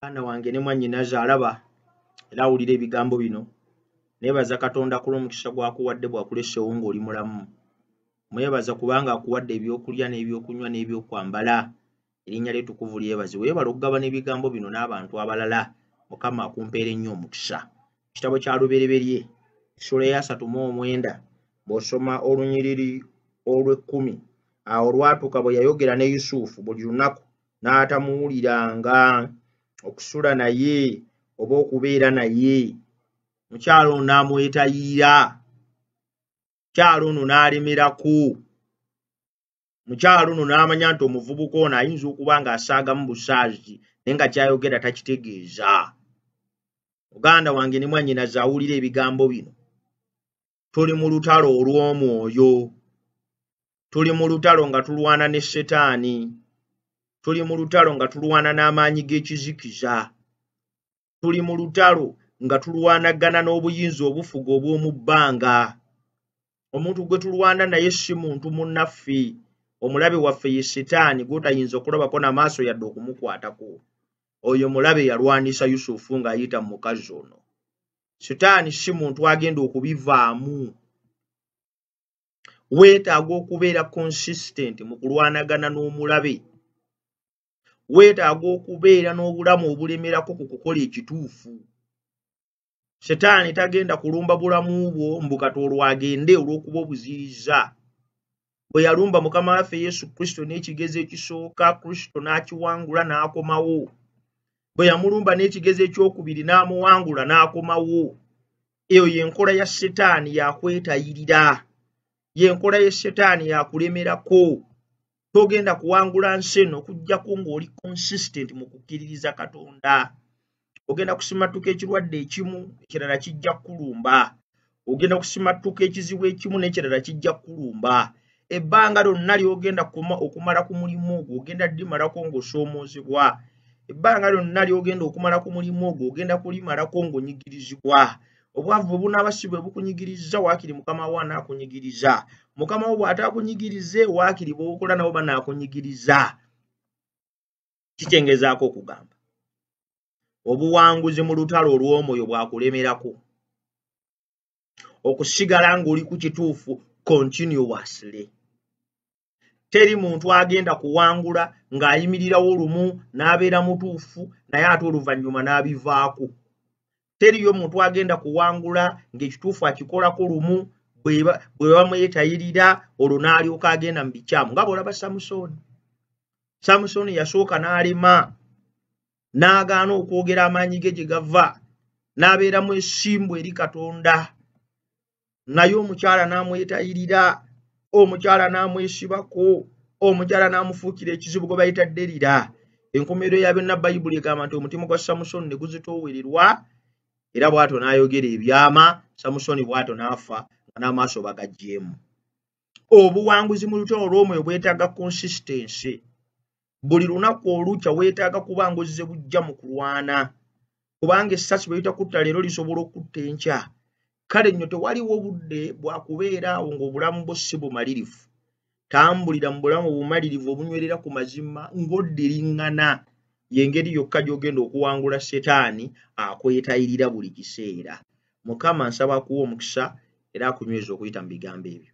Mwana wange ne mwannyinaze alaba era awulira ebigambo bino. Neebaza Katonda ku lw'omukisa gw'akuwadde bw'akuleseewo ng'oli mulamu. Mwebaza kubanga akuwadde ebyokulya n'ebyokunywa n'ebyokwambala. Erinnya ly'ettukuvu lyebazibwe. Weebale okugabana ebigambo bino n'abantu abalala. Mukama akumpeera ennyo omukisa. Ekitabo kya Lubereberye essula ya 39 bw'osoma olunyiriri olw'ekkumi. Awo olwatuuka bwe yayogera ne Yusufu buli lunaku n'atamuwuliranga okusula naye oba okubeera naye. Mukyalo ono n'amwetayirira. Mukyalo ono n'alemerako. Mukyalo ono n'amanya nti omuvubuka ono ayinza okuba ng'asaagamu busaazi naye nga kyayogera takitegeeza. Muganda wange ne mwannyinaze awulira ebigambo bino. Tuli mu lutalo olw'omwoyo. Tuli mu lutalo nga tulwana ne Setaani. Tuli mu lutalo nga tulwana n'amaanyi g'ekizikiza. Tuli mu lutalo nga tulwanagana n'obuyinza obufuga obw'omu bbanga. Omuntu gwe tulwana naye si muntu munnaffe. Omulabe waffe ye Setaani gw'otayinza okulabako n'amaaso yadde okumukwatako. Oyo mulabe yalwanisa Yusufu ng'ayita mu mukazi ono. Setaani si muntu agenda okubivaamu. Weetaaga okubeera consistent mu kulwanagana n'omulabe. Weetaaga okubeera n'obulamu obulemerako ku kukola ekituufu. Setaani tagenda kulumba bulamu bwo mbu kati olwo agende olw'okuba obuziriza. Bwe yalumba Mukama waffe Yesu Kristo n'ekigezo ekisooka, Kristo n'akiwangula n'akomawo. Bwe yamulumba n'ekigezo ekyokubiri n'amuwangula n'akomawo. Eyo y'enkola ya Setaani yakwetayirira. Y'enkola ya Setaani yakulemerako. Togenda kuwangula nsi eno okuggyako ng'oli consistent mu kukkiririza Katonda. Ogenda kusimatuka ekirwadde ekimu ekirala kijja kulumba. Ogenda kusimatuka ekizibu ekimu n'ekirala kijja kulumba. Ebbanga lyonna ly'ogenda okumala ku mulimu ogwo ogenda limalako ng'osoomoozebwa. Ebbanga lyonna ly'ogenda okumala ku mulimu ogwo ogenda kulimalako ng'onyigirizibwa. Obwavu bwe bunaaba si bwe bukunyigiriza waakiri Mukama wo anaakunyigiriza. Mukama wo bw'ataakunyigirize waakiri b'okola nabo banaakunyigiriza. Kikyengezaako okugamba. Obuwanguzi mu lutalo olw'omwoyo bwakulemerako. Okusigala ng'oli ku kituufu continuously. Teri muntu agenda kuwangula ng'ayimirirawo lumu n'abeera mutuufu naye ate oluvannyuma n'abivaako. Teriyo muntu agenda kuwangula ng'ekituufu akikolako lumu bwe bamwetayirira olwo n'alyoka agenda mu bikyamu. Nga bw'olaba Samusooni. Samusooni yasooka n'alema. N'agaana okwogera amaanyi ge gye gava. N'abeera mwesimbu eri Katonda. Naye omukyala n'amwetayirira. Omukyala n'amwesibako. Omukyala n'amufuukira ekizibu gwe bayita Derira. Enkomerero ya byonna Bayibuli egamba nti omutima gwa Samusooni ne guzitoowererwa. Era bw'atyo n'ayogera ebyama. Samusooni bw'atyo n'afa nga n'amaaso bagaggyemu. Obuwanguzi mu lutalo olw'omwoyo bwetaaga consistency. Buli lunaku olukya weetaaga kuba ng'ozze bujja mu kulwana. Kubanga essasi bwe litakutta leero lisobola okutta enkya. Kale nnyo tewaliwo budde bwa kubeera awo ng'obulamu bwo si bumalirivu. Tambulira mu bulamu obumalirivu obunywerera ku mazima ng'oddiriŋŋana. Y'engeri yokka gy'ogenda okuwangula Setaani akwetayirira buli kiseera. Mukama nsaba akuwa omukisa era akunyweza okuyita mu bigambo ebyo.